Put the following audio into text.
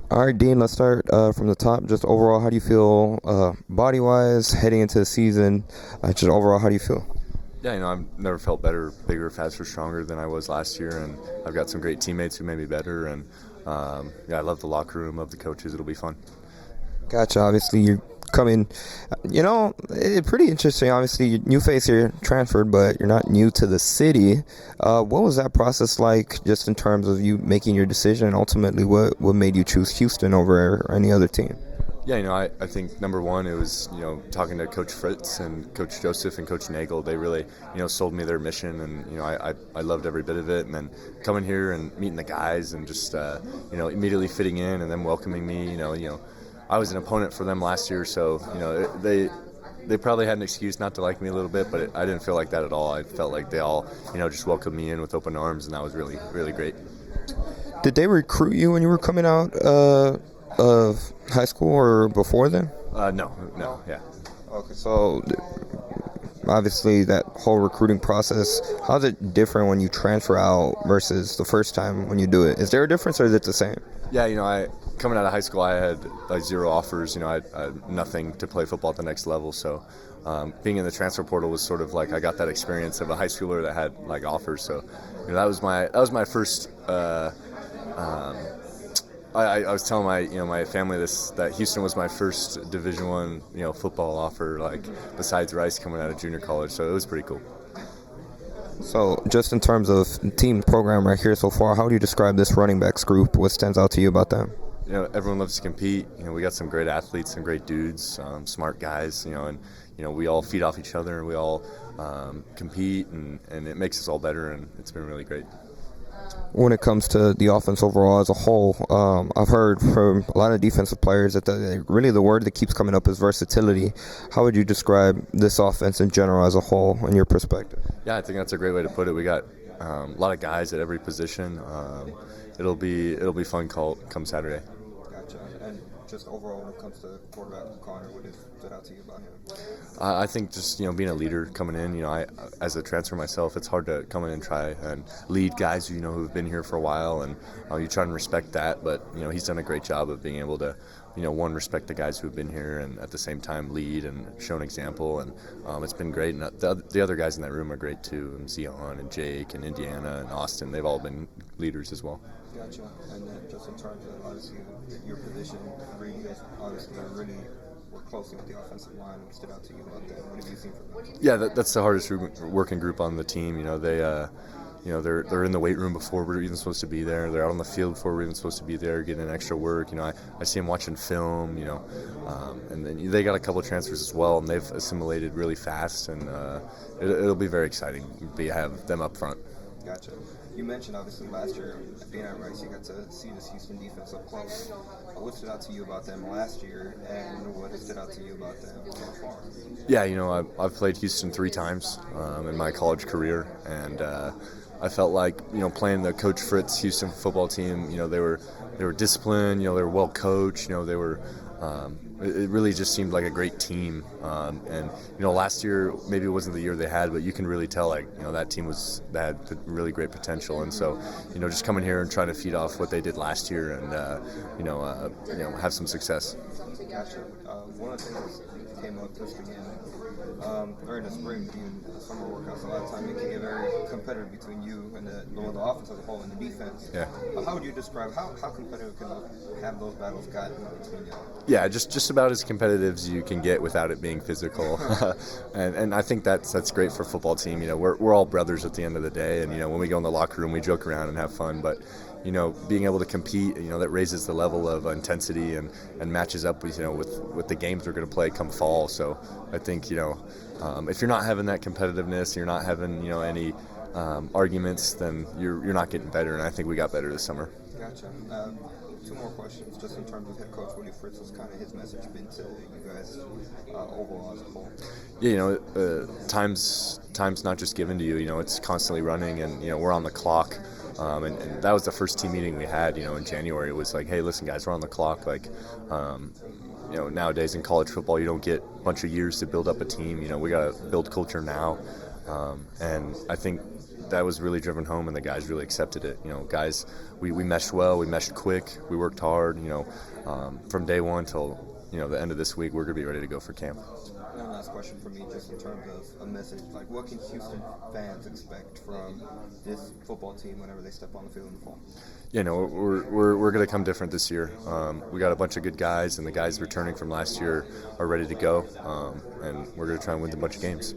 All right, Dean, let's start from the top. Just overall, how do you feel body wise heading into the season? Just overall, how do you feel? Yeah, I've never felt better, bigger, faster, stronger than I was last year, and I've got some great teammates who made me better. And yeah, I love the locker room, love the coaches. It'll be fun. Gotcha. Obviously, you come in, pretty interesting. Obviously, you face your transferred, but you're not new to the city. What was that process like just in terms of you making your decision? And ultimately, what made you choose Houston over any other team? Yeah, I think number one, it was, talking to Coach Fritz and Coach Joseph and Coach Nagle. They really, sold me their mission, and, I loved every bit of it. And then coming here and meeting the guys and just, immediately fitting in and them welcoming me, I was an opponent for them last year, so, they probably had an excuse not to like me a little bit, but I didn't feel like that at all. I felt like they all, just welcomed me in with open arms, and that was really, really great. Did they recruit you when you were coming out of high school or before then? No, yeah. Okay, so obviously that whole recruiting process, how's it different when you transfer out versus the first time when you do it? Is there a difference or is it the same? Yeah, I coming out of high school, I had like zero offers. I had nothing to play football at the next level. So being in the transfer portal was sort of like I got that experience of a high schooler that had like offers. So that was my first. I was telling my family this, that Houston was my first Division I football offer, like besides Rice coming out of junior college. So it was pretty cool. So just in terms of team program right here so far, how do you describe this running backs group? What stands out to you about them? Everyone loves to compete. We got some great athletes, some great dudes, smart guys. And we all feed off each other, and we all compete, and it makes us all better, and it's been really great. When it comes to the offense overall as a whole, I've heard from a lot of defensive players that really the word that keeps coming up is versatility. How would you describe this offense in general as a whole, in your perspective? Yeah, I think that's a great way to put it. We got a lot of guys at every position. It'll be fun come Saturday. Gotcha. And just overall, when it comes to quarterback Connor, what has stood out to you about him? I think just being a leader coming in. I as a transfer myself, it's hard to come in and try and lead guys who've been here for a while, and you try and respect that. But he's done a great job of being able to one, respect the guys who've been here, and at the same time lead and show an example. And it's been great. And the other guys in that room are great too. Zion and Jake and Indiana and Austin. They've all been leaders as well. Gotcha. And then just in terms of obviously your position, readiness, obviously really work closely with the offensive line. What stood out to you about that? What have you seen from them? Yeah, that's the hardest working group on the team. They're in the weight room before we're even supposed to be there. They're out on the field before we're even supposed to be there, getting extra work. I see them watching film. And then they got a couple of transfers as well, and they've assimilated really fast. And it'll be very exciting to have them up front. Gotcha. You mentioned obviously last year being at Rice, you got to see this Houston defense up close. What stood out to you about them last year, and what stood out to you about them so far? Yeah, I've played Houston 3 times in my college career, and I felt like playing the Coach Fritz Houston football team. They were disciplined. They were well coached. They were. It really just seemed like a great team, and last year maybe it wasn't the year they had, but you can really tell that team had really great potential, and so just coming here and trying to feed off what they did last year, and have some success. Gotcha. One of the things that came up just again during the spring, doing summer workouts, a lot of time it can get very competitive between you and the offense as a whole and the defense. Yeah. How would you describe how competitive can have those battles gotten between you? Yeah, just about as competitive as you can get without it being physical, and I think that's great for a football team. We're all brothers at the end of the day, and when we go in the locker room, we joke around and have fun, but. Being able to compete, that raises the level of intensity and matches up with, with the games we're going to play come fall. So I think, if you're not having that competitiveness, you're not having, any arguments, then you're not getting better. And I think we got better this summer. Gotcha. 2 more questions, just in terms of head coach Fritz. What's kind of his message been to you guys overall as a whole? Yeah, time's not just given to you. It's constantly running, and we're on the clock. And that was the first team meeting we had, in January. It was like, hey, listen, guys, we're on the clock. Like, nowadays in college football, you don't get a bunch of years to build up a team. We got to build culture now. And I think that was really driven home, and the guys really accepted it. Guys, we meshed well, we meshed quick, we worked hard. From day one till the end of this week, we're gonna be ready to go for camp. One last question for me, just in terms of a message. Like, what can Houston fans expect from this football team whenever they step on the field in the fall? We're going to come different this year. We got a bunch of good guys, and the guys returning from last year are ready to go, and we're going to try and win a bunch of games.